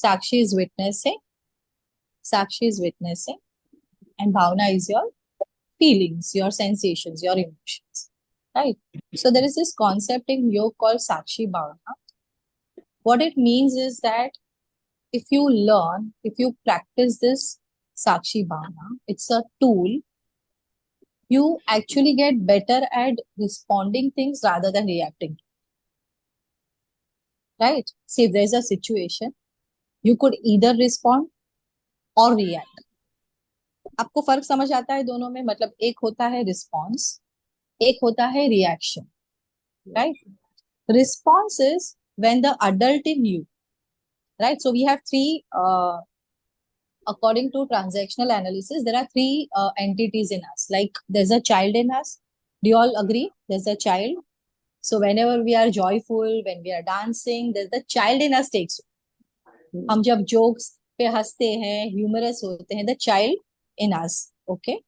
Sakshi is witnessing. Sakshi is witnessing, and Bhavna is your feelings, your sensations, your emotions. Right? So there is this concept in yoga called Sakshi Bhavna. What it means is that if you learn, if you practice this Sakshi Bhavna, it's a tool. You actually get better at responding things rather than reacting. Right? See, if there's a situation, you could either respond or react. आपको फर्क समझ आता है दोनों में? मतलब एक होता है रिस्पॉन्स, एक होता है reaction. Right? Response is when the adult in you, right? So we have three, according to transactional analysis, there are three entities in us. Like there's a child in us. Do you all agree? There's a child. So whenever we are joyful, when we are dancing, there's the child in us takes. हम जब jokes पे हंसते हैं, humorous होते हैं, the child in us. Okay.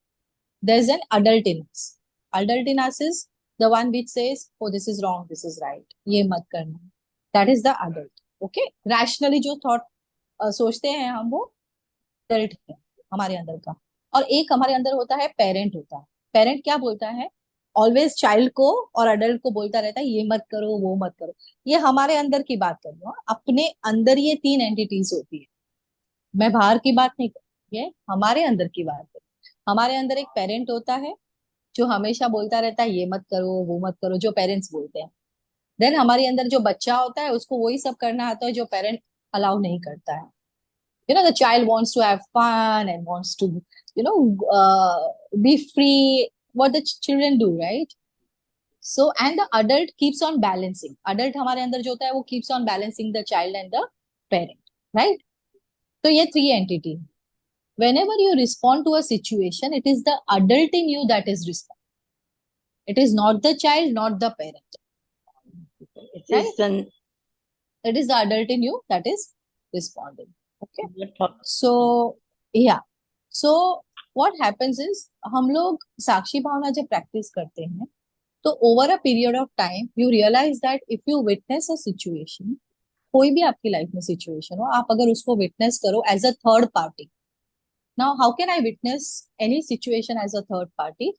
There's an adult in us. Adult in us is the one which says, oh, this is wrong, this is right. ये मत करना. That is the adult. Okay. Rationally जो thought सोचते हैं हम, वो adult है हमारे अंदर का. और एक हमारे अंदर होता है पेरेंट होता है. पेरेंट क्या बोलता है? ऑलवेज चाइल्ड को और अडल्ट को बोलता रहता है ये मत करो, वो मत करो. ये हमारे अंदर की बात कर रही हूँ. अपने अंदर ये तीन एंटिटीज होती है. मैं बाहर की बात नहीं कर रही, ये हमारे अंदर की बात है. हमारे अंदर एक पेरेंट होता है जो हमेशा बोलता रहता है ये मत करो, वो मत करो, जो पेरेंट्स बोलते हैं. देन हमारे अंदर जो बच्चा होता है, उसको वही सब करना आता है जो पेरेंट अलाउ नहीं करता है. The child wants to have fun and wants to, be free. What the children do, right? So, and the adult keeps on balancing. Adult हमारे अंदर जो होता है वो keeps on balancing the child and the parent, right? तो ये three entity. Whenever you respond to a situation, it is the adult in you that is responding. It is not the child, not the parent. Right? It is the adult in you that is responding. Okay. So, yeah. So, what happens is, हम लोग साक्षी भावना जब practice करते हैं, तो over a period of time you realise that if you witness a situation, कोई भी आपकी life में सिचुएशन हो, आप अगर उसको विटनेस करो as a third party. Now how can I witness any situation as a third party?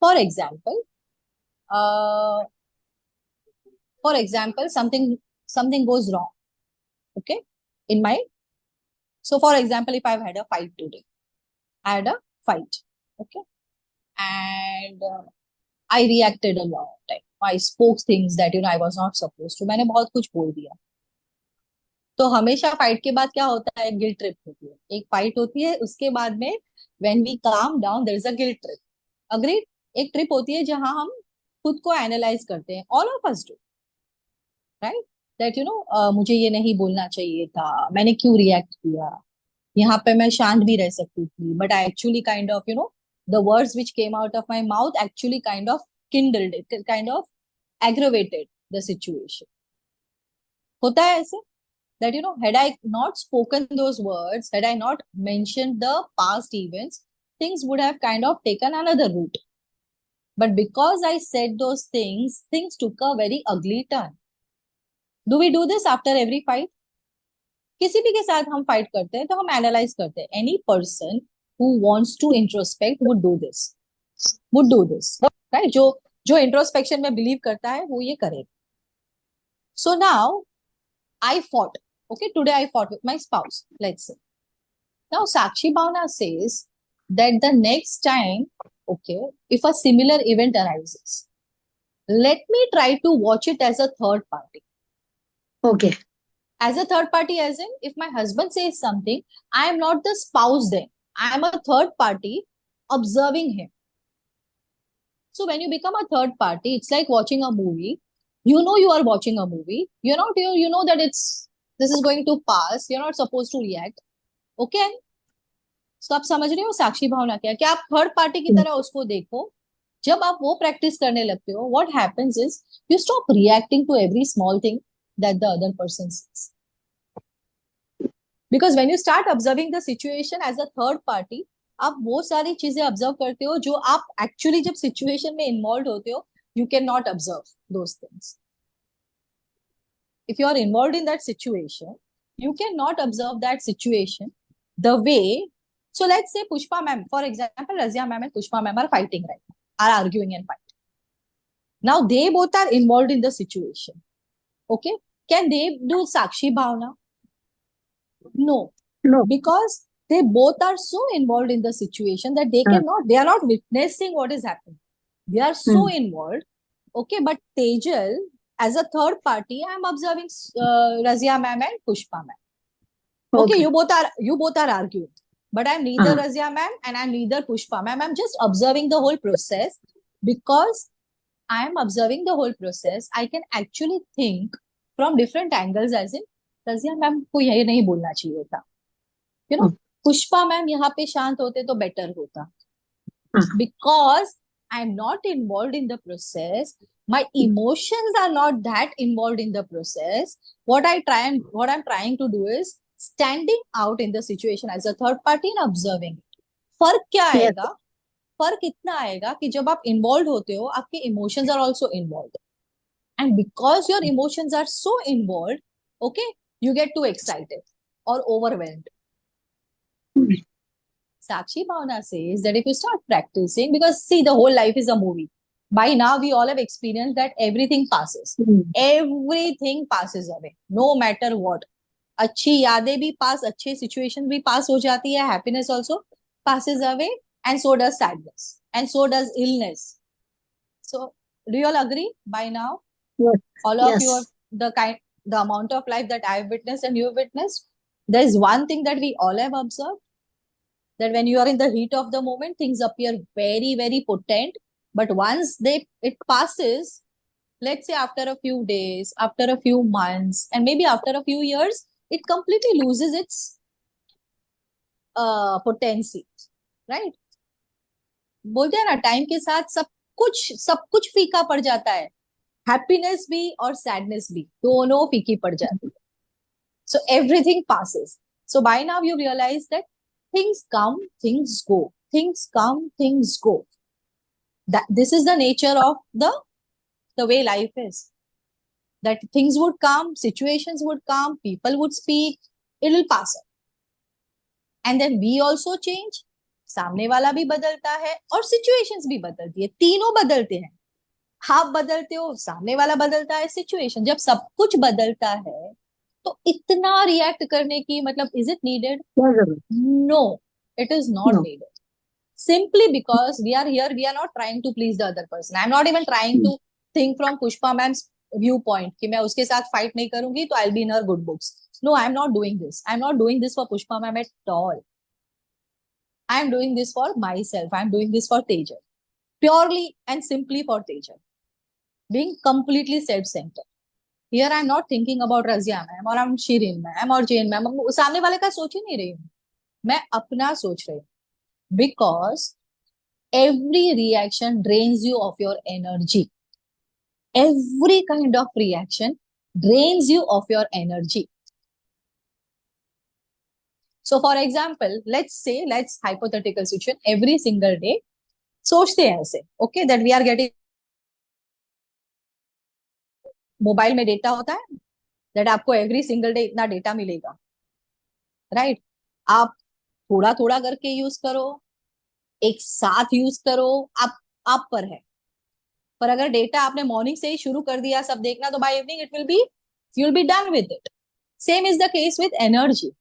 For example, something goes wrong, okay, in my. So for example, if I've had a fight today, I had a fight, okay, and I reacted a lot. I spoke things that I was not supposed to. मैंने बहुत कुछ बोल दिया. तो हमेशा fight के बाद क्या होता है? गिल्ट ट्रिप होती है. एक फाइट होती है, उसके बाद में when we calm down there is a guilt trip. Agreed? एक ट्रिप होती है जहां हम खुद को एनालाइज करते हैं. All of us do, right? That मुझे ये नहीं बोलना चाहिए था, मैंने क्यों रिएक्ट किया, यहाँ पे मैं शांत भी रह सकती थी, but I actually kind of the words which came out of my mouth actually kind of kindled it, kind of aggravated the situation. होता है ऐसे that had I not spoken those words, had I not mentioned the past events, things would have kind of taken another route. But because I said those things took a very ugly turn. Do we do this after every fight? किसी भी के साथ हम fight करते हैं तो हम analyse करते हैं. Any person who wants to introspect would do this, right? जो इंट्रोस्पेक्शन में बिलीव करता है वो ये करेगा. So now I thought, okay, today I fought with my spouse, let's say. Now Sakshi Bhavna says that the next time, okay, if a similar event arises, let me try to watch it as a third party. Okay. As a third party, as in, if my husband says something, I am not the spouse then. I am a third party observing him. So when you become a third party, it's like watching a movie. You are watching a movie. You know that this is going to pass. You're not supposed to react. Okay? So आप समझ रहे हो साक्षी भावना क्या? कि आप third party की तरह उसको देखो. जब आप वो प्रैक्टिस करने लगते हो, what happens is you stop reacting to every small thing that the other person says. Because when you start observing the situation as a third party, आप वो सारी चीजें ऑब्जर्व करते हो जो आप एक्चुअली जब सिचुएशन में इन्वॉल्व होते हो, you cannot observe those things. If you are involved in that situation, You cannot observe that situation the way. So let's say Pushpa ma'am, for example, Razia ma'am and Pushpa ma'am are fighting right now, are arguing and fighting. Now they both are involved in the situation. Okay, can they do Sakshi Bhavana? No, No. because they both are so involved in the situation that they Hmm. cannot, they are not witnessing what is happening. They are so Hmm. involved. Okay, but Tejal, as a third party, I am observing Razia ma'am and Pushpa ma'am. Okay, Okay. you both are arguing, but I'm neither Uh, Razia ma'am and I'm neither Pushpa ma'am. I'm just observing the whole process. Because I am observing the whole process, I can actually think from different angles, as in Razia ma'am को ये नहीं बोलना चाहिए था, you know, uh, Pushpa ma'am यहाँ पे शांत होते तो बेटर होता. uh, Because I'm not involved in the process, my emotions are not that involved in the process. What I'm trying to do is standing out in the situation as a third party and observing it. फर्क क्या yes. आएगा? फर्क इतना आएगा कि जब आप involve होते हो, आपके emotions are also involve, and because your emotions are so involve, okay, you get too excited और overwhelmed. Sakshi Bhavana says that if you start practicing, because see, the whole life is a movie. By now, we all have experienced that everything passes. Hmm. Everything passes away, no matter what. अच्छी यादें भी पास, अच्छे situation भी पास हो जाती है, happiness also passes away, and so does sadness, and so does illness. So, do you all agree by now? Yes. All of you have Yes. the amount of life that I've witnessed and you've witnessed. There is one thing that we all have observed, that when you are in the heat of the moment, things appear very, very potent. But once it passes, let's say after a few days, after a few months, and maybe after a few years, it completely loses its potency, right? बोलते हैं ना, time के साथ सब कुछ फीका पड़ जाता है. हैप्पीनेस भी और सैडनेस भी दोनों फीकी पड़ जाती है. So everything passes. So by now you realize that things come, things go. Things come, things go. That this is the nature of the way life is. That things would come, situations would come, people would speak, it will pass up. And then we also change. सामने वाला भी बदलता है और situations भी बदलती है, तीनों बदलते हैं. आप बदलते हो, सामने वाला बदलता है, सिचुएशन. जब सब कुछ बदलता है तो इतना रिएक्ट करने की मतलब, इज इट नीडेड? क्या जरूरत? No, it is not No. needed. Simply because we are here, we are not trying to please the other person. I'm not even trying Hmm. to think from Pushpa ma'am's viewpoint कि मैं उसके साथ fight नहीं करूंगी तो I'll be in her good books. No, I'm not doing this. I'm not doing this for Pushpa ma'am at all. I'm doing this for myself. I'm doing this for Tejal. Purely and simply for Tejal. Being completely self-centered. Here I'm not thinking about Razia ma'am or I'm Shirin ma'am or Jane ma'am. सामने वाले का सोच ही नहीं रही हूँ, मैं अपना सोच रही हूँ. Because every reaction drains you of your energy. Every kind of reaction drains you of your energy. So for example, let's hypothetical situation, every single day सोचते हैं ऐसे, okay, that we are getting, mobile में data होता है, that आपको every single day इतना data मिलेगा, right? आप थोड़ा थोड़ा करके यूज करो, एक साथ यूज करो, आप पर है. पर अगर डेटा आपने मॉर्निंग से ही शुरू कर दिया सब देखना, तो by evening it will be, you will be done with it. Same is the case with energy.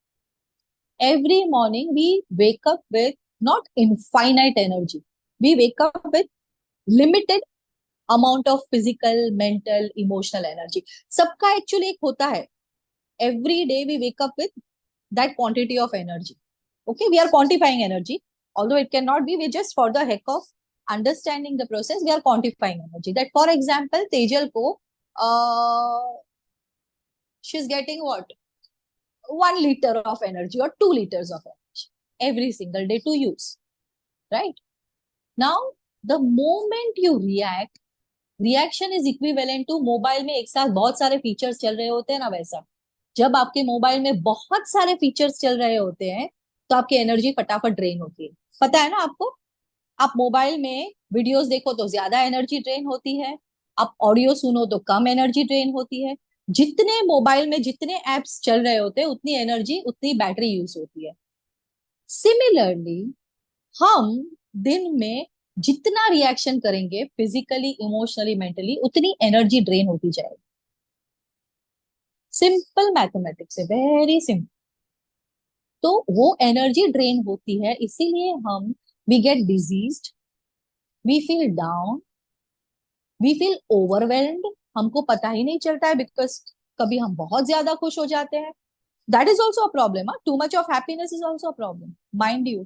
Every morning we wake up with not infinite energy. We wake up with limited amount of physical, mental, emotional energy. सबका actually एक होता है. Every day we wake up with that quantity of energy. Okay, we are quantifying energy. Although it cannot be, we just for the heck of understanding the process, we are quantifying energy. That for example, Tejal ko, she's getting what? 1 liter of energy or 2 liters of energy every single day to use, right? Now, the moment you react, reaction is equivalent to, mobile में एक साथ बहुत सारे features चल रहे होते हैं ना, वैसा. जब आपके मोबाइल में बहुत सारे फीचर्स चल रहे होते हैं तो आपकी एनर्जी फटाफट ड्रेन होती है. पता है ना आपको? आप मोबाइल में वीडियोस देखो तो ज्यादा एनर्जी ड्रेन होती है, आप ऑडियो सुनो तो कम एनर्जी ड्रेन होती है. जितने मोबाइल में जितने एप्स चल रहे होते हैं उतनी एनर्जी उतनी बैटरी यूज होती है। सिमिलरली हम दिन में जितना रिएक्शन करेंगे फिजिकली इमोशनली मेंटली उतनी एनर्जी ड्रेन होती जाएगी। सिंपल मैथमेटिक्स है, वेरी सिंपल। तो वो एनर्जी ड्रेन होती है, इसीलिए हम we get diseased, we feel down, we feel overwhelmed. हमको पता ही नहीं चलता है, बिकॉज कभी हम बहुत ज्यादा खुश हो जाते हैं। That is also a problem. Too much of happiness is also a problem, mind you.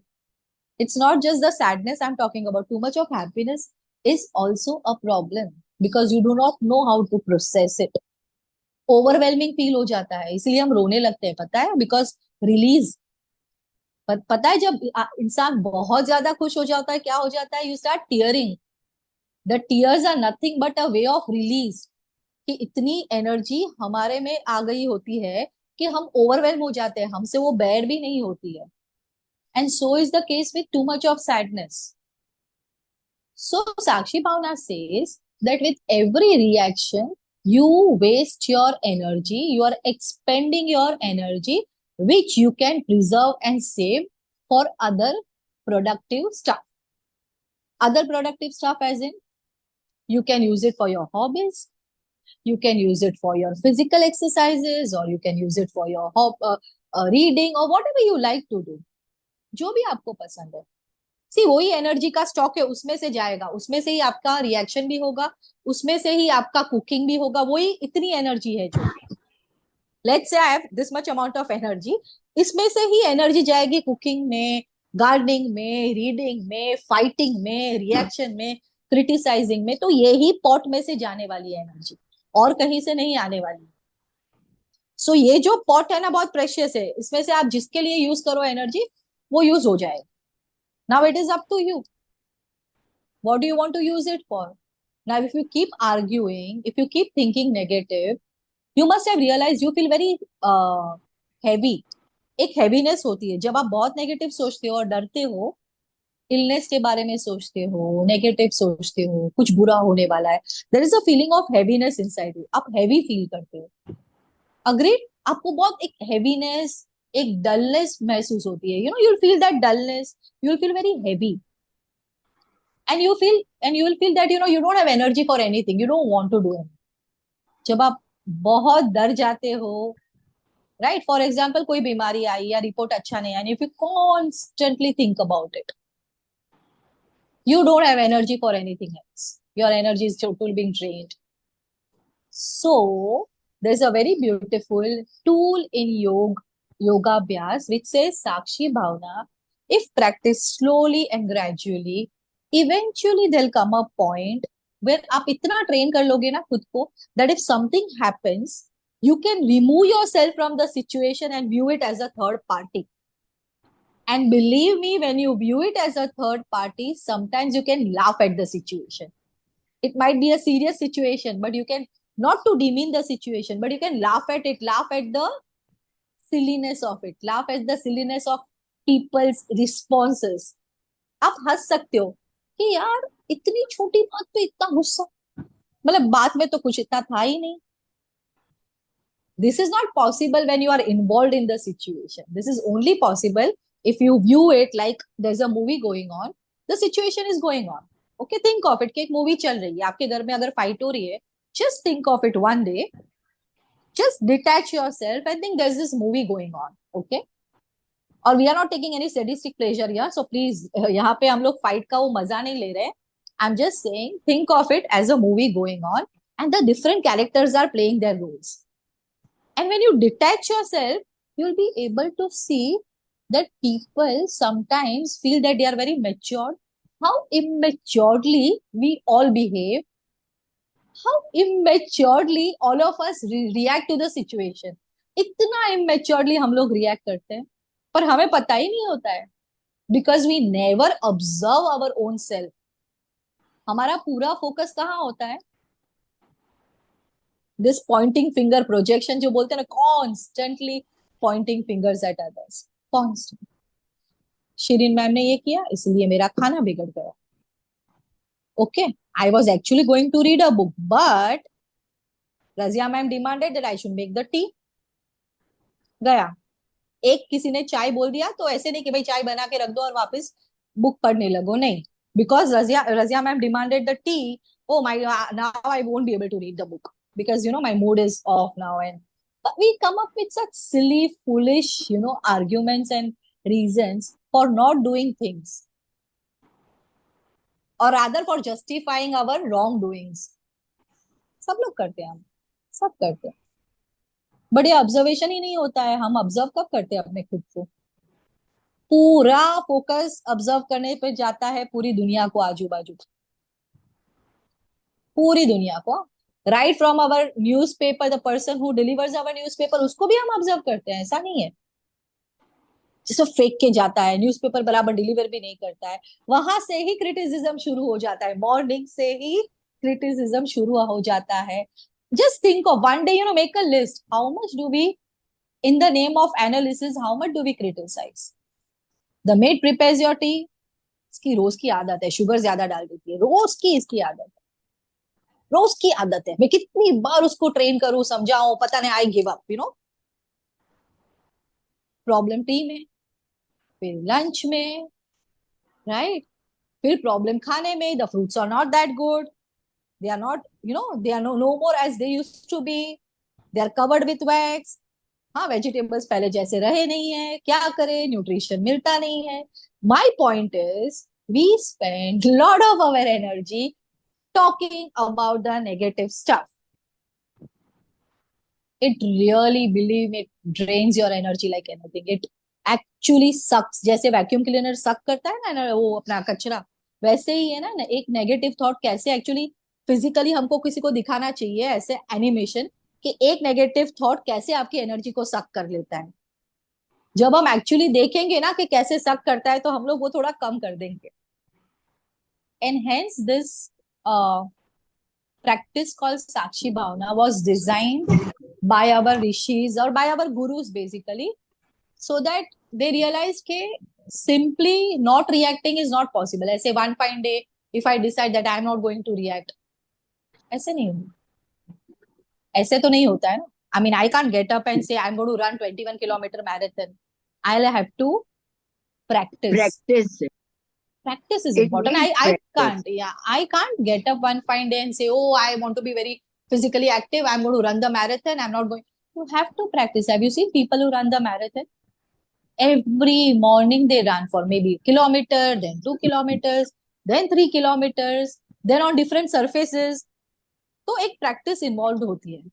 It's not just the sadness I'm talking about. Too much of happiness is also a problem because you do not know how to process it. Overwhelming feel हो जाता है, इसलिए हम रोने लगते हैं, पता है? Because release। पता है, जब इंसान बहुत ज्यादा खुश हो जाता है, क्या हो जाता है? You start tearing. The tears are nothing but a way of release। कि इतनी एनर्जी हमारे में आ गई होती है कि हम ओवरवेलम हो जाते हैं, हमसे वो बेयर भी नहीं होती है। And so is the case with too much of sadness. So Sakshi Bhavna says that with every reaction, you waste your energy, you are expending your energy, which you can preserve and save for other productive stuff. Other productive stuff, as in, you can use it for your hobbies, you can use it for your physical exercises, or you can use it for your reading, or whatever you like to do. जो भी आपको पसंद है। सी वही energy का stock है, उसमें से जाएगा, उसमें से ही आपका रिएक्शन भी होगा, उसमें से ही आपका कुकिंग भी होगा। वही इतनी एनर्जी है जो, let's say I have this much amount of energy, इसमें से ही एनर्जी जाएगी कुकिंग में, गार्डनिंग में, रीडिंग में, फाइटिंग में, रिएक्शन में, क्रिटिसाइजिंग में। तो यही पॉट में से जाने वाली है एनर्जी, और कहीं से नहीं आने वाली। सो ये जो पॉट है ना, बहुत प्रेशियस है, इसमें से आप जिसके लिए यूज करो एनर्जी, वो यूज हो जाएगा। Now it is up to you, what do you want to use it for? Now if you keep arguing, if you keep thinking negative, you must have realized you feel very heavy। एक heaviness होती है जब आप बहुत negative सोचते हो और डरते हो, इलनेस के बारे में सोचते हो, नेगेटिव सोचते हो, कुछ बुरा होने वाला है। There is a feeling of heaviness inside you, आप हैवी फील करते हो। अग्रीड? आपको बहुत एक हैवीनेस, एक डलनेस महसूस होती है। You know, you'll feel that dullness, you'll feel very heavy, and you will feel that you don't have energy for anything, you don't want to do anything। जब आप बहुत डर जाते हो, राइट, फॉर एग्जाम्पल कोई बीमारी आई या रिपोर्ट अच्छा नहीं आई, if you constantly think about it, you don't have energy for anything else, your energy is totally being drained। So there's a very beautiful tool in yoga abhyas which says Sakshi Bhavana, if practiced slowly and gradually, eventually there'll come a point where आप इतना train कर लोगे ना खुद को, that if something happens, you can remove yourself from the situation and view it as a third party। And believe me, when you view it as a third party, sometimes you can laugh at the situation। It might be a serious situation, but you can, not to demean the situation, but you can laugh at it, laugh at the silliness of it, laugh at the silliness of people's responses। आप हंस सकते हो कि यार इतनी छोटी बात पे इतना गुस्सा, मतलब बात में तो कुछ इतना था ही नहीं। This is not possible when you are involved in the situation। This is only possible if you view it like there's a movie going on, the situation is going on। Okay, think of it कि एक movie चल रही है, आपके घर में अगर fight हो रही है, just think of it one day, just detach yourself and think there's this movie going on। Okay, और we are not taking any sadistic pleasure here, so please यहाँ पे हम लोग फाइट का वो मजा नहीं ले रहे। I am just saying think of it as a movie going on and the different characters are playing their roles. And when you detach yourself, you'll be able to see that people sometimes feel that they are very mature, how immaturely we all behave, how immaturely all of us react to the situation। इतना immaturely हम लोग react करते हैं, पर हमें पता ही नहीं होता है, because we never observe our own self। हमारा पूरा फोकस कहाँ होता है? दिस पॉइंटिंग फिंगर प्रोजेक्शन जो बोलते हैं ना, constantly pointing fingers at others, constant. Shireen ma'am ने ये किया इसलिए मेरा खाना बिगड़ गया। Okay, I was actually going to read a book, but Razia ma'am demanded that I should make the tea, गया। एक किसी ने चाय बोल दिया तो ऐसे नहीं कि भाई चाय बना के रख दो और वापस बुक पढ़ने लगो, नहीं, because Razia ma'am demanded the T, oh my, now I won't be able to read the book because my mood is off now. And but we come up with such silly, foolish, arguments and reasons for not doing things, or rather for justifying our wrongdoings. सब लोग करते हैं, हम सब करते हैं, but ये observation ही नहीं होता है। हम ऑब्जर्व कब करते हैं अपने खुद को? पूरा फोकस ऑब्जर्व करने पे जाता है पूरी दुनिया को, आजू बाजू पूरी दुनिया को। Right from our newspaper, the person who delivers our newspaper, उसको भी हम ऑब्जर्व करते हैं, ऐसा नहीं है। जिसको फेंक के जाता है, न्यूज़पेपर बराबर डिलीवर भी नहीं करता है, वहां से ही क्रिटिसिज्म शुरू हो जाता है, मॉर्निंग से ही क्रिटिसिज्म शुरू हो जाता है। Just think of one day, make a list, how much do we, in the name of analysis, how much do we criticize? The maid prepares your tea, इसकी रोज की आदत है, शुगर ज्यादा डाल देती है, रोज की इसकी आदत है, रोज की आदत है, मैं कितनी बार उसको ट्रेन करूं, समझाऊं, पता नहीं, I give up, problem tea में, फिर लंच में, राइट, फिर प्रॉब्लम खाने में, the fruits are not that good, they are not, they are no more as they used to be, they are covered with wax. हाँ, vegetables पहले जैसे रहे नहीं है, क्या करें, न्यूट्रिशन मिलता नहीं है। My point is, we spend lot of our energy talking about the negative stuff. It really, believe me, it drains your energy like anything. It actually sucks. जैसे वैक्यूम क्लीनर सक करता है ना वो अपना कचरा, वैसे ही है ना एक नेगेटिव थॉट कैसे एक्चुअली फिजिकली हमको किसी को दिखाना चाहिए ऐसे एनिमेशन, कि एक नेगेटिव थॉट कैसे आपकी एनर्जी को सक कर लेता है। जब हम एक्चुअली देखेंगे ना कि कैसे सक करता है, तो हम लोग वो थोड़ा कम कर देंगे। And hence this practice called Sakshi Bhavana was designed by our rishis or by our gurus basically, so that they realized कि simply not reacting is not possible. ऐसे one fine day if I decide that I am not going to react, ऐसे नहीं होता, ऐसे तो नहीं होता है ना। I mean, I can't get up and say I'm going to run 21-kilometer marathon. I'll have to practice. Practice is important. I can't, I can't get up one fine day and say, oh, I want to be very physically active, I'm going to run the marathon, I'm not going. You have to practice. Have you seen people who run the marathon? Every morning they run for maybe a kilometer, then 2 kilometers, then 3 kilometers, then on different surfaces. तो एक practice involved होती है.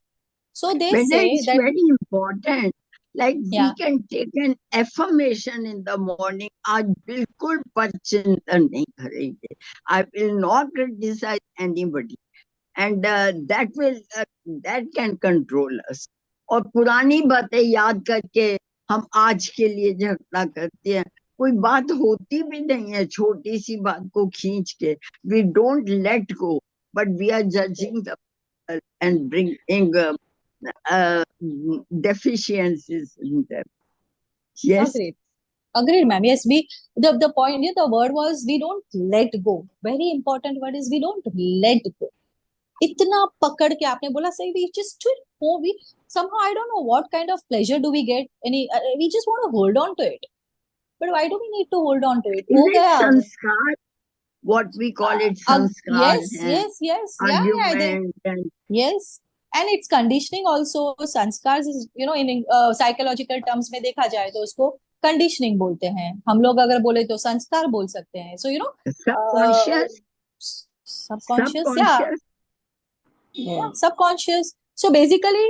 So they say it's that very important. Like we can take an affirmation in the morning. आज बिल्कुल पश्चिंतन नहीं करेंगे. I will not criticize anybody, and that can control us. और पुरानी बातें याद करके हम आज के लिए झगड़ा करते हैं, कोई बात होती भी नहीं है, छोटी सी बात को खींच के we don't let go, but we are judging the and bringing deficiencies in them. Yes. Agreed, ma'am. Yes, the point here, the word was we don't let go. Very important word is we don't let go. इतना पकड़ के आपने बोला सही, we just we somehow, I don't know what kind of pleasure do we get, we just want to hold on to it, but why do we need to hold on to it? Is it sanskar? What we call it sanskar? Yes. Argument yes, and it's conditioning also. Sanskars is, in psychological terms में देखा जाए तो उसको conditioning बोलते हैं। हम लोग अगर बोले तो संस्कार बोल सकते हैं। So subconscious, yeah, subconscious. So basically,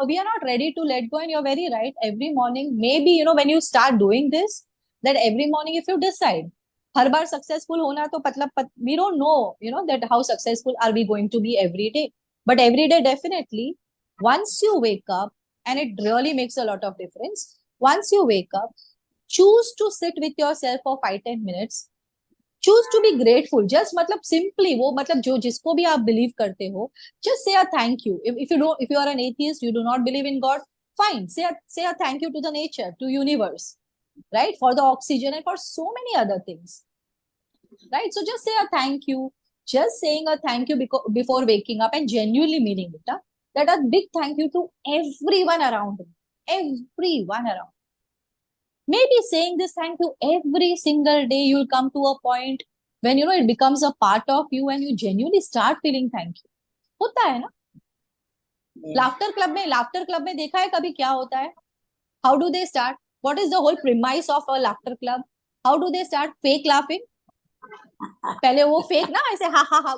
we are not ready to let go, and you're very right. Every morning, maybe when you start doing this, that every morning if you decide, her bar successful होना तो मतलब we don't know, that how successful are we going to be every day. But every day, definitely, once you wake up, and it really makes a lot of difference. Once you wake up, choose to sit with yourself for 5-10 minutes. Choose to be grateful, just मतलब simply वो मतलब जो जिसको भी आप believe करते हो, just say a thank you. If you are an atheist, you do not believe in God, fine, say a thank you to the nature, to universe, right, for the oxygen and for so many other things, right? So just say a thank you, just saying a thank you before waking up and genuinely meaning it, that a big thank you to everyone around me. Everyone around. Maybe saying this thank you every single day, you'll come to a point when it becomes a part of you and you genuinely start feeling thank you. होता है ना? Laughter club में देखा है कभी क्या होता है? How do they start? What is the whole premise of a laughter club? How do they start? Fake laughing. पहले वो फेक ना ऐसे हा हा हा,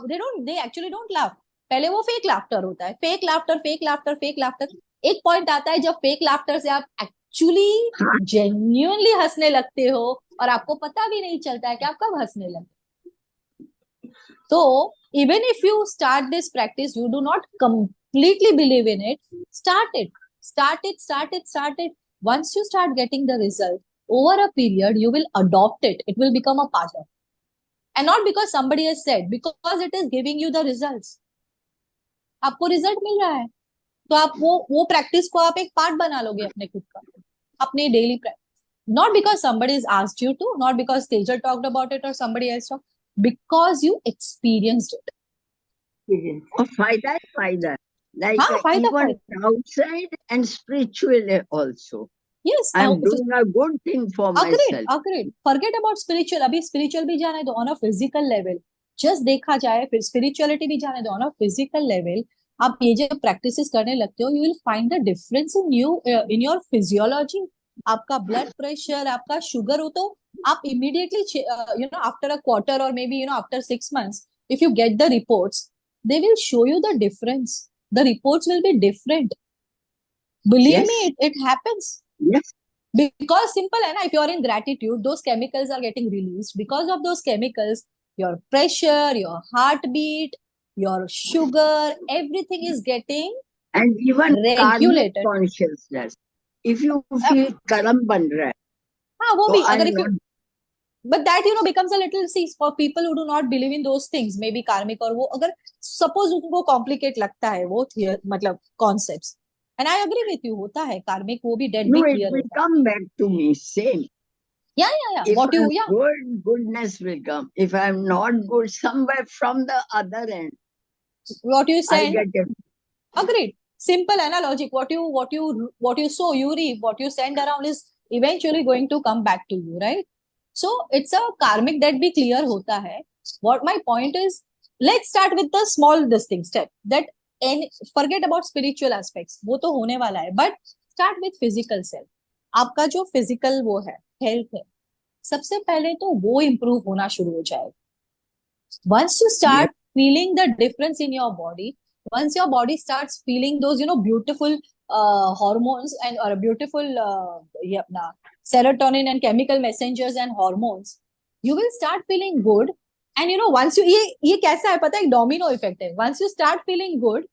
they actually don't laugh. पहले वो फेक लाफ्टर होता है, fake laughter fake laughter fake laughter. एक पॉइंट आता है जब फेक लाफ्टर से आप एक्चुअली जेन्युइनली हंसने लगते हो और आपको पता भी नहीं चलता है कि आप कब हंसने लगे. तो even if you start this practice, you do not completely believe in it. Start it. Once you start getting the result over a period, you will adopt it. It will become a part of. And not because somebody has said, because it is giving you the results. आपको result मिल रहा है तो आप वो practice को आप एक part बना लोगे अपने खुद का, अपने daily practice. Not because somebody has asked you to, not because Tejal talked about it or somebody else talked, because you experienced it. और फायदा है फायदा, like हाँ, फायदा even outside and spiritually also. Yes, I'm doing a good thing for myself. Agreed. Forget about spiritual. अभी spiritual भी जाने दो on a physical level. Just देखा जाए फिर spirituality भी जाने दो on a physical level. आप ये जब practices करने लगते हो, you will find the difference in you, in your physiology. आपका blood pressure, आपका sugar हो तो आप immediately, after a quarter or maybe after 6 months, if you get the reports, they will show you the difference. The reports will be different. Believe me, it happens. Yes. Because simple hai na, if you are in gratitude, those chemicals are getting released. Because of those chemicals, your pressure, your heartbeat, your sugar, everything is getting and even regulated. Karmic consciousness. If you feel karma ban raha hai, हाँ वो भी अगर if you, but that becomes a little, see, for people who do not believe in those things, maybe karmic और वो अगर suppose उनको complicate लगता है वो मतलब concepts. And I agree with you, होता है कार्मिक वो भी dead भी clear होता है. It will come back to me same. Yeah. If what I'm good, goodness will come. If I'm not good, somewhere from the other end, what you said, I get it. Agreed. Simple analogic. What you sow, you reap. What you send around is eventually going to come back to you, right? So it's a karmic that be clear hota hai. What my point is, let's start with the small distinct step that, and forget about spiritual aspects. वो तो होने वाला है. But start with physical self. आपका जो physical वो है, health है, सबसे पहले तो वो improve होना शुरू हो जाएगा. Once you start feeling the difference in your body, once your body starts feeling those beautiful hormones and or beautiful serotonin and chemical messengers and hormones, you will start feeling good. And once you ये कैसा है पता है, domino effect है. Once you start feeling good,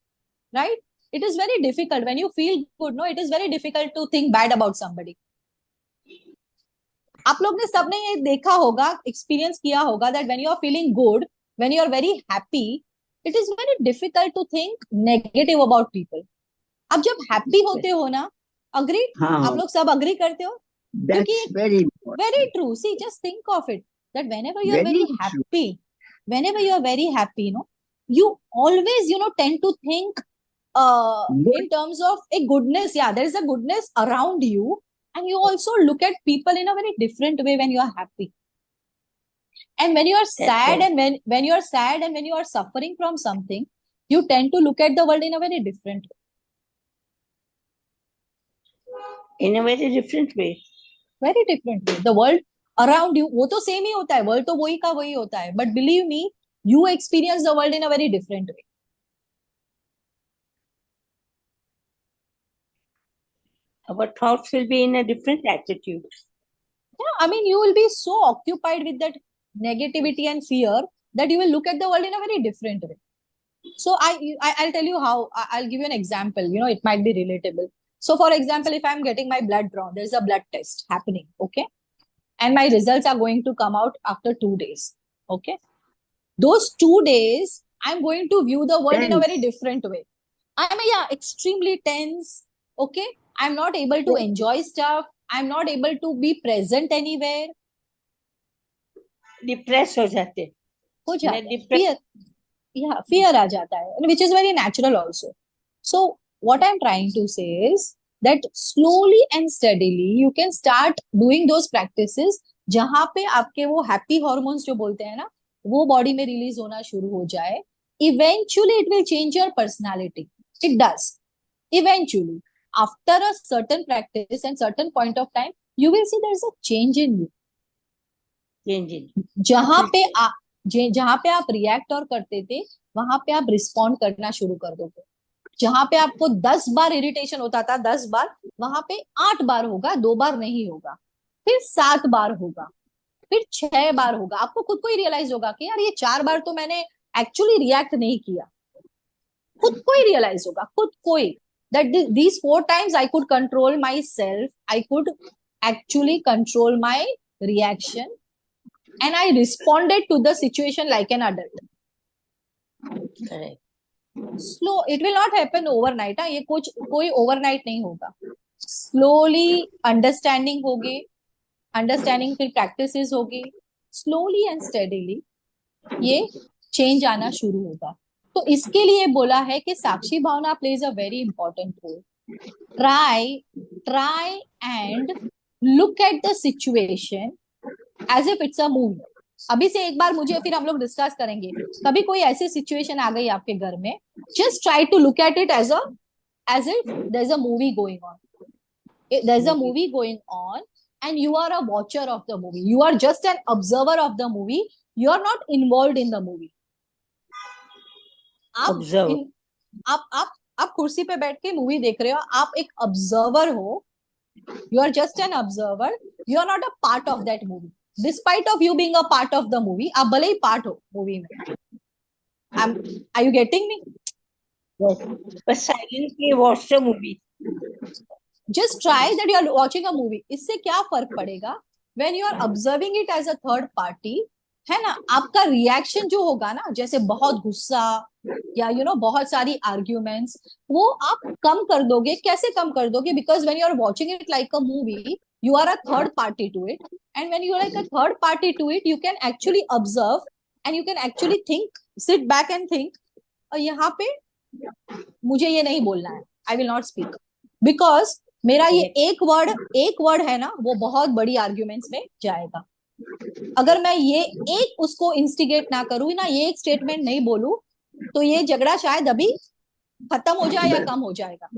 right, it is very difficult when you feel good, no, it is very difficult to think bad about somebody. आप लोग ने सबने ये देखा होगा, एक्सपीरियंस किया होगा that when you are feeling good, when you are very happy, it is very difficult to think negative about people. आप जब हैप्पी होते हो ना, अग्री, आप लोग सब अग्री करते हो? That's very true. See, just think of it that whenever you are very happy, you always tend to think in terms of a goodness. Yeah, there is a goodness around you. And you also look at people in a very different way when you are happy. And when you are sad and when you are sad and when you are suffering from something, you tend to look at the world in a very different way. In a very different way. Very different way. The world around you, वो तो same ही होता है, world तो वही का वही होता है. But believe me, you experience the world in a very different way. Our thoughts will be in a different attitude. Yeah, I mean, you will be so occupied with that negativity and fear that you will look at the world in a very different way. So I'll tell you how. I'll give you an example. It might be relatable. So for example, if I'm getting my blood drawn, there's a blood test happening, okay? And my results are going to come out after 2 days, okay? Those 2 days, I'm going to view the world in a very different way. I'm extremely tense, okay? I'm not able to enjoy stuff. I'm not able to be present anywhere. Depressed हो जाते fear आ जाता है, which is very natural also. So what I'm trying to say is that slowly and steadily you can start doing those practices जहां पे आपके वो happy hormones जो बोलते हैं ना, वो बॉडी में रिलीज होना शुरू हो जाए. Eventually it will change your personality. It does. Eventually, after a certain practice and certain point of time, you will see there's a change in you. Change in जहां पे आप जहां पे आप रिएक्ट और करते थे, वहां पे आप रिस्पॉन्ड करना शुरू कर दोगे. जहां पे आपको 10 बार इरिटेशन होता था, 10 बार, वहां पे 8 बार होगा, 2 बार नहीं होगा, फिर 7 बार होगा, फिर 6 बार होगा. आपको खुद को ही रियलाइज होगा कि यार ये 4 बार तो मैंने एक्चुअली रिएक्ट नहीं किया. खुद को ही रियलाइज होगा, खुद को ही, that these 4 times I could control myself, I could actually control my reaction, and I responded to the situation like an adult. Correct. Slow, it will not happen overnight. ये कुछ कोई overnight नहीं होगा. Slowly understanding होगी, understanding फिर practices होगी, slowly and steadily ये change आना शुरू होगा. तो इसके लिए बोला है कि साक्षी भावना plays a very important role. Try and look at the situation as if it's a movie. अभी से एक बार मुझे, फिर हम लोग डिस्कस करेंगे. कभी कोई ऐसी सिचुएशन आ गई आपके घर में, just try to look at it as if there's a movie going on. There's a movie going on and you are a watcher of the movie. You are just an observer of the movie. You are not involved in the movie. आप कुर्सी पे बैठ के movie देख रहे हो, आप एक ऑब्जर्वर हो. You are just an observer. You are not a part of that movie. Despite of you being a part of the movie, आप भले ही पार्ट हो मूवी में. Are you getting me? But silently watch the movie. Just try that you are watching a movie. इससे क्या फर्क पड़ेगा? When you are observing it as a third party, है ना, आपका रिएक्शन जो होगा ना, जैसे बहुत गुस्सा या बहुत सारी आर्ग्यूमेंट्स, वो आप कम कर दोगे. कैसे कम कर दोगे? Because when you are watching it like a movie, you are a third party to it, and when you are like a third party to it, you can actually observe and you can actually think, sit back and think, यहाँ पे मुझे ये नहीं बोलना है, I will not speak, because मेरा ये एक वर्ड है ना, वो बहुत बड़ी आर्ग्यूमेंट्स में जाएगा. अगर मैं ये एक उसको इंस्टिगेट ना करूं ना, ये एक स्टेटमेंट नहीं बोलूं, तो ये झगड़ा शायद अभी खत्म हो जाए या कम हो जाएगा.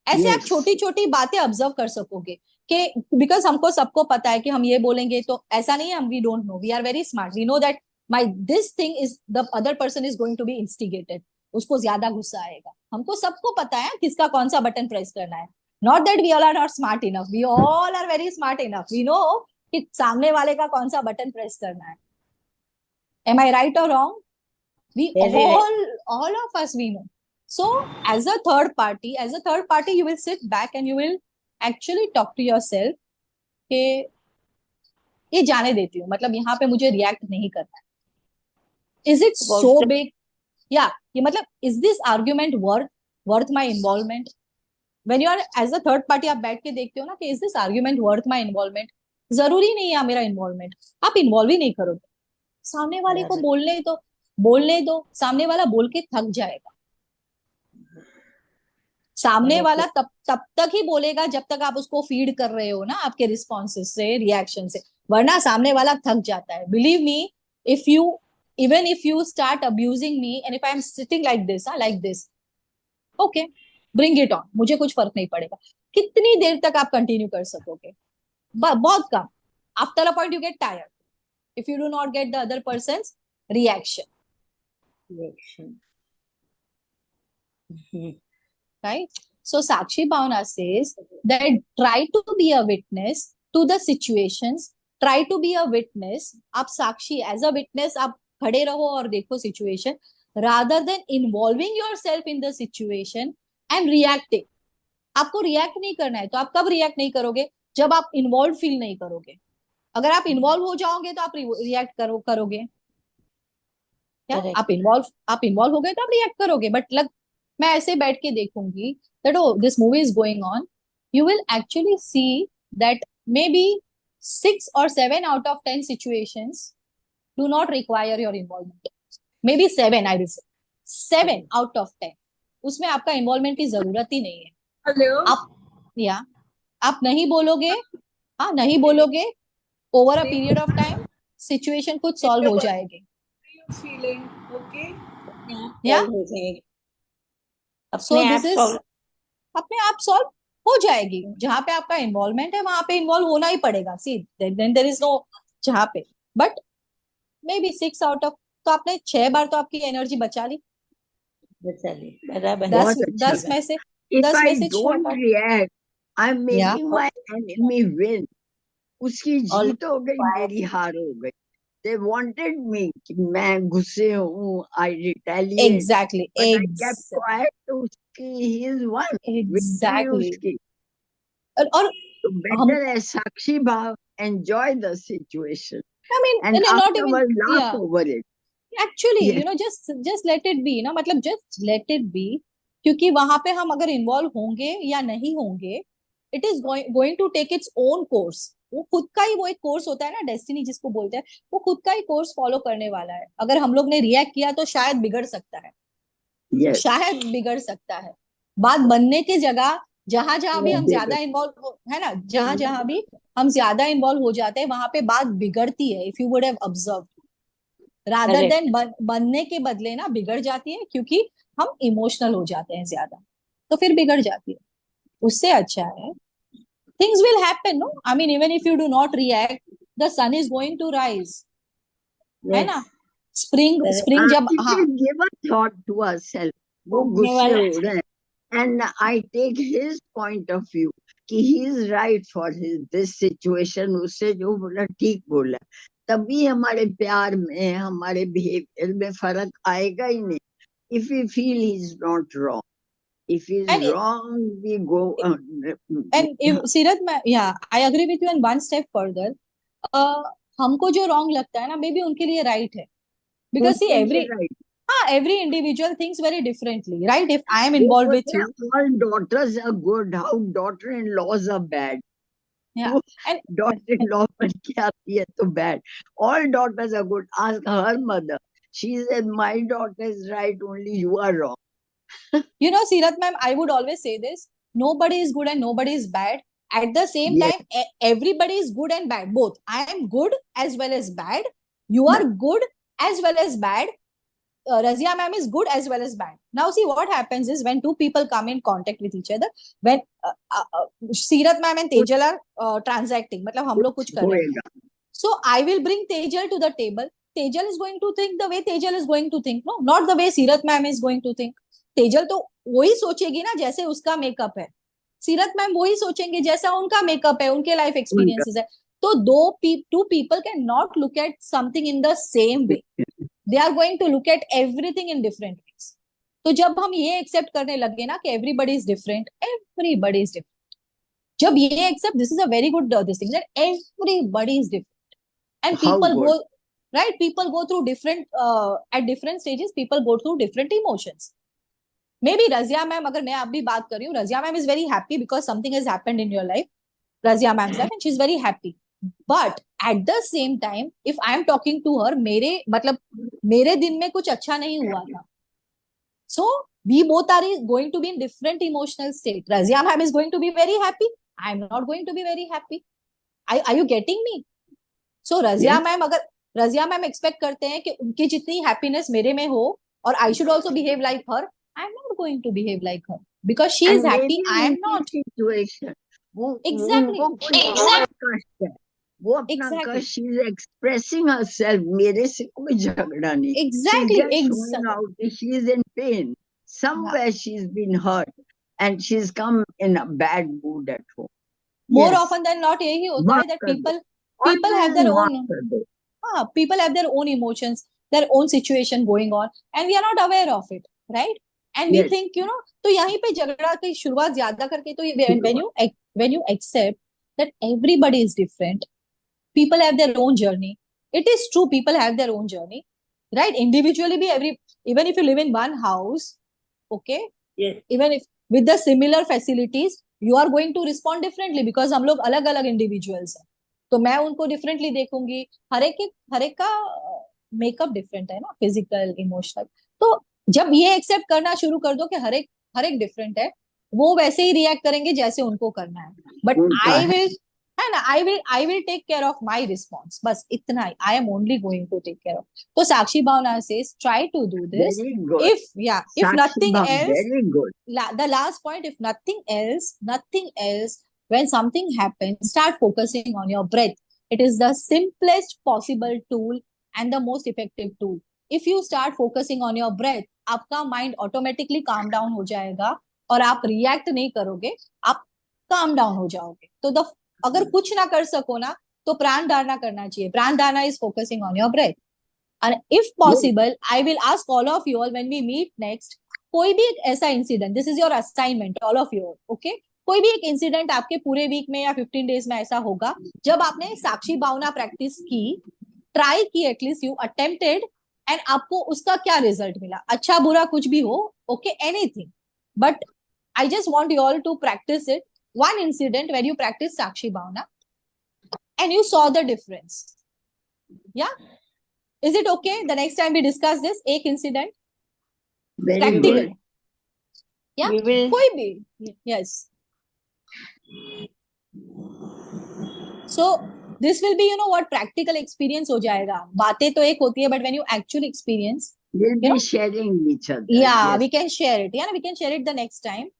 ऐसे आप छोटी छोटी बातें ऑब्जर्व कर सकोगे कि बिकॉज हमको सबको पता है कि हम ये बोलेंगे तो ऐसा नहीं है, हम we don't know, we are very smart, we know that my this thing is the other person is going to be instigated, उसको ज्यादा गुस्सा आएगा. हमको सबको पता है किसका कौन सा बटन प्रेस करना है. Not that we all are not smart enough, we all are very smart enough, we know कि सामने वाले का कौन सा बटन प्रेस करना है. एम आई राइट और wrong? We all of us, we know. So as a third party you will sit back and you will actually talk to yourself कि ये जाने देती हूँ, मतलब यहाँ पे मुझे रिएक्ट नहीं करना है. Is it so big? Yeah, ये मतलब is this argument worth my involvement? When you are as a third party, आप बैठ के देखते हो ना कि is this argument worth my involvement? जरूरी नहीं है मेरा इन्वॉल्वमेंट, आप इन्वॉल्व ही नहीं करोगे. सामने वाले को बोलने दो, सामने वाला बोल के थक जाएगा. सामने वाला तब तक ही बोलेगा जब तक आप उसको फीड कर रहे हो ना, आपके रिस्पॉन्सेस से, रिएक्शन से, वरना सामने वाला थक जाता है. Believe me, even if you start abusing me and if I am sitting like this, okay, bring it on, मुझे कुछ फर्क नहीं पड़ेगा. कितनी देर तक आप कंटिन्यू कर सकोगे? बहुत कम. After a point you get tired if you do not get the other person's reaction. Right? So Sakshi Bhavna says that try to be a witness to the situations. Try to be a witness. आप साक्षी, as a witness आप खड़े रहो और देखो situation, rather than involving yourself in the situation and reacting. आपको react नहीं करना है, तो आप कब रिएक्ट नहीं करोगे? जब आप इन्वॉल्व फील नहीं करोगे. अगर आप इन्वॉल्व हो जाओगे तो आप रिएक्ट करोगे क्या? आप इन्वॉल्व हो गए तो आप रिएक्ट करोगे. बट मैं ऐसे बैठ के देखूंगी that oh this movie is going on, you will actually see that maybe 6 or 7 out of 10 situations do not require your involvement. Maybe 7, I will say. 7 out of 10 उसमें आपका involvement की जरूरत ही नहीं है। हेलो। आप या आप नहीं बोलोगे, हाँ नहीं बोलोगे, over a period of time situation खुद सॉल्व हो जाएगी। फीलिंग ओके, या सॉल्व हो जाएगी, सो अपने आप दिस इज सॉल्व। अपने आप सॉल्व हो जाएगी। जहां पे आपका इन्वॉल्वमेंट है वहां पे इन्वॉल्व होना ही पड़ेगा। सी देन देयर इज नो जहां पे, but may be 6 out of, तो आपने 6 बार तो आपकी एनर्जी बचा ली। बचा ली, बराबर। दस बहुत अच्छा दस लगा। में से If दस I में से don't 6 बार। react, I'm या making my enemy win. उसकी ऑल जीत हो गई, मेरी हार हो गई। They wanted me कि मैं गुस्से हूँ, I retaliate, exactly but I kept quiet. तो उसकी he is one, victory exactly. उसकी। और तो हम, better है साक्षी भाव, enjoy the situation, I and mean not even, afterward या laugh over it. Actually Yes, just let it be ना, मतलब जस्ट लेट इट बी। क्योंकि वहां पे हम अगर इन्वॉल्व होंगे या नहीं होंगे, it is going to take its own course. वो खुद का ही वो एक कोर्स होता है ना, डेस्टिनी जिसको बोलते हैं, वो खुद का ही कोर्स फॉलो करने वाला है। अगर हम लोग ने रिएक्ट किया तो शायद बिगड़ सकता है, yes. शायद बिगड़ सकता है। बात बनने की जगह जहां जहां भी हम Bigger. ज्यादा इन्वॉल्व है ना, जहां जहां भी हम ज्यादा इन्वॉल्व हो जाते हैं वहां पे बात बिगड़ती है। If you would have observe, rather correct. Then बनने के बदले ना बिगड़ जाती है, क्योंकि हम इमोशनल हो जाते हैं ज्यादा, तो फिर बिगड़ जाती है। उससे अच्छा है things will happen, no I mean even if you do not react, the sun is going to rise, है यस, ना। Spring correct. स्प्रिंग जब, If हाँ we give a thought to ourselves, वो होने गुस्से वाला हो रहे हैं, and I take his point of view कि he is right for his this situation, उससे जो बोला ठीक बोला, तभी हमारे प्यार में, हमारे बिहेवियर में फर्क आएगा ही नहीं। If we feel he is not wrong, if he is and wrong, we go. And Seerat, मैं या I agree with you and one step further. हमको जो रॉन्ग लगता है ना, मे बी उनके लिए राइट है। बिकॉज सी उनके लिए एवरी, right. हाँ every individual thinks very differently, right. If I M वो इन्वॉल्व विथ बोलते यू, हैं all daughters are good, how daughter-in-laws are bad. या वो एंड daughter-in-law बन के आती है तो bad. All daughters are good. Ask her mother. She said, my daughter is right, only you are wrong. you know, Sirat ma'am, I would always say this: nobody is good and nobody is bad. At the same Yes, time, everybody is good and bad. Both. I am good as well as bad. You are but good as well as bad. Razia ma'am is good as well as bad. Now, see what happens is when two people come in contact with each other, when Sirat ma'am and कुछ Tejal are transacting, मतलब हम लोग कुछ कुछ कर रहे हैं. होएगा. So I will bring Tejal to the table. Tejal is going to think the way Tejal is going to think, no, not the way Sirat ma'am is going to think. Tejal तो वही सोचेगी ना जैसे उसका मेकअप है, सीरत ma'am वही सोचेंगे जैसा उनका मेकअप है, उनके लाइफ उनका एक्सपीरियंसेस है। तो two people can not look at something in the same way, they are going to look at everything in different ways. तो जब हम ये एक्सेप्ट करने लगे ना कि everybody is different, everybody is different, जब ये accept, this is a very good this thing that everybody is different and how people good. गो, right, people go through different at different stages, people go through different emotions. Maybe Razia ma'am, अगर मैं आप भी बात कर रही हूँ, Razia ma'am is very happy because something has happened in your life, Razia ma'am's life, and she is very happy. But at the same time if I am talking to her, मेरे मतलब मेरे दिन में कुछ अच्छा नहीं हुआ था, so we both are going to be in different emotional state. Razia ma'am is going to be very happy, I am not going to be very happy. I you getting me? So Razia Yes, ma'am, अगर Razia ma'am expect करते हैं कि उनकी जितनी happiness मेरे में हो और I should also behave like her, I am not going to behave like her because she is and happy, maybe I am उनकी नॉट। situation, वो एग्जैक्टली उनको कोई और कष्ट है, वो अपना एग्जैक्टली कष्ट, she is expressing herself, मेरे से कोई झगड़ा नहीं, she's exactly just showing exactly, out that she is in pain, somewhere she's been hurt and she's come in a bad mood at home. More Yes, often then not यही होता है माफ that कर दो, people people have always there माफ own, कर दो. हाँ, people have their own emotions, their own situation going on, and we are not aware of it, right? And we Yes, think, तो यहीं पे झगड़ा की शुरुआत ज्यादा करके, तो when you accept that everybody is different, people have their own journey. It is true, people have their own journey, right? Individually be every, even if you live in one house, okay, yes, even if with the similar facilities, you are going to respond differently because हम लोग अलग अलग individuals हैं, तो मैं उनको differently देखूंगी। हर एक का मेकअप डिफरेंट है ना, फिजिकल, इमोशनल। तो जब ये एक्सेप्ट करना शुरू कर दो कि हर एक डिफरेंट है, वो वैसे ही रिएक्ट करेंगे जैसे उनको करना है, बट उनका आई है। विल, है ना, I will take care of my response, बस इतना ही, I am only going to take care of. तो Sakshi Bhavana says try to do this, Very good. if Sakshi nothing Bhav, else, very good. the last point, if nothing else, when something happens, start focusing on your breath. It is the simplest possible tool and the most effective tool. If you start focusing on your breath, आपका mind automatically calm down हो जाएगा और आप react नहीं करोगे, आप calm down हो जाओगे। तो अगर कुछ ना कर सको ना, तो प्राण धारणा करना चाहिए। प्राण धारणा is focusing on your breath. And if Yes. possible, I will ask all of you all when we meet next, कोई भी एक ऐसा incident, this is your assignment all of you, okay, कोई भी एक इंसिडेंट आपके पूरे वीक में या 15 डेज में ऐसा होगा जब आपने साक्षी भावना प्रैक्टिस की, ट्राई की, एटलीस्ट यू अटेम्प्टेड, एंड आपको उसका क्या रिजल्ट मिला, अच्छा बुरा कुछ भी हो, okay, anything, but I just want you all to practice it, one incident where you practice sakshi bhavana and you saw the difference. Yeah, is it okay the next time we discuss this एक incident Very practical? good. Yeah, We will. कोई भी, yes. So this will be, you know what, practical experience हो जाएगा। बातें तो एक होती है, but when you actually experience, We'll you be know, sharing each other. yeah, Yes. we can share it. Yeah, we can share it the next time.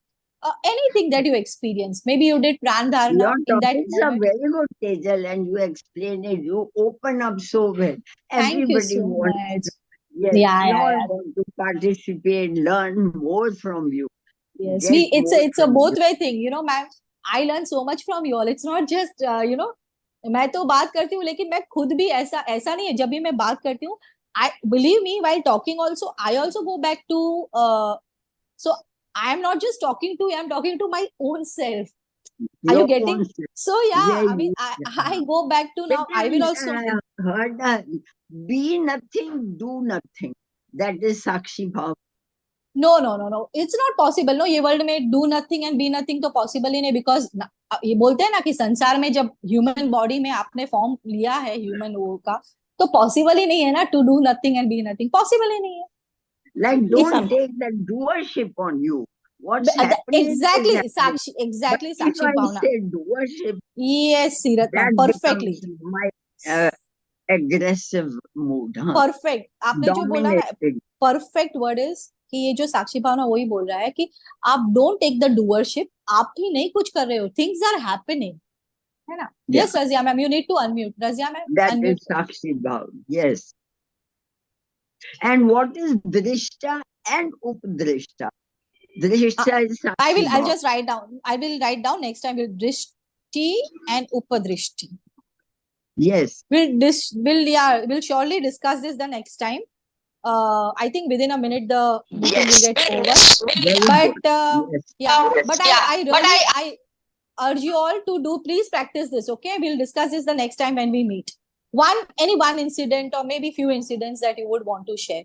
Anything that you experience, maybe you did pran dharana Your in that topics are moment. very good, Tejal, and you explain it. You open up so well. Thank you Everybody so wants, much. yes, Yeah, we yeah, all yeah. want to participate, learn more from you, Yes, get more it's a from both you. way thing, you know, ma'am. I learn so much from you all. It's not just you know, मैं तो बात करती हूँ, लेकिन मैं खुद भी ऐसा नहीं है, जब भी मैं बात करती हूँ, I believe me, while talking also, I also go back to so I am not just talking to you, I'm talking to my own self. Are you Your getting? own self. So yeah, Very I mean, I go back to now. I will also. heard be nothing, do nothing. That is Sakshi Bhav. No, it's not possible. No, ये world में do nothing and be nothing तो possible ही नहीं, because ये बोलते हैं ना कि संसार में जब ह्यूमन बॉडी में आपने फॉर्म लिया है ह्यूमन वो का, तो पॉसिबल ही नहीं है ना to do nothing and be nothing, possible ही नहीं है। Like, don't If take that doership on you. What's happening is exactly happening. Sakshi, But exactly if Sakshi I Bhavana, say doership, yes Seerat ma'am, that perfectly, becomes my aggressive mood, huh? Perfect. आपने जो बोला ना, Dominating. Perfect word is कि ये जो साक्षी भावना वही बोल रहा है कि आप डोंट टेक द डूअरशिप, आप ही नहीं कुछ कर रहे हो, थिंग्स आर हैपनिंग, है ना। Yeah. Yes Razia ma'am, you need to unmute, Razia ma'am That is unmute. Sakshi Bhav. Yes. And what is Drishta and Updrishta? Drishta is I will, Sakshi I'll Bhav. just write down, I will write down next time with drishti and upadrishti. Yes. We'll surely discuss this the next time. I think within a minute the meeting will get over. Very But good. Yes. yeah, but I really I urge you all to do, please practice this, okay? We'll discuss this the next time when we meet. Any one incident or maybe few incidents that you would want to share.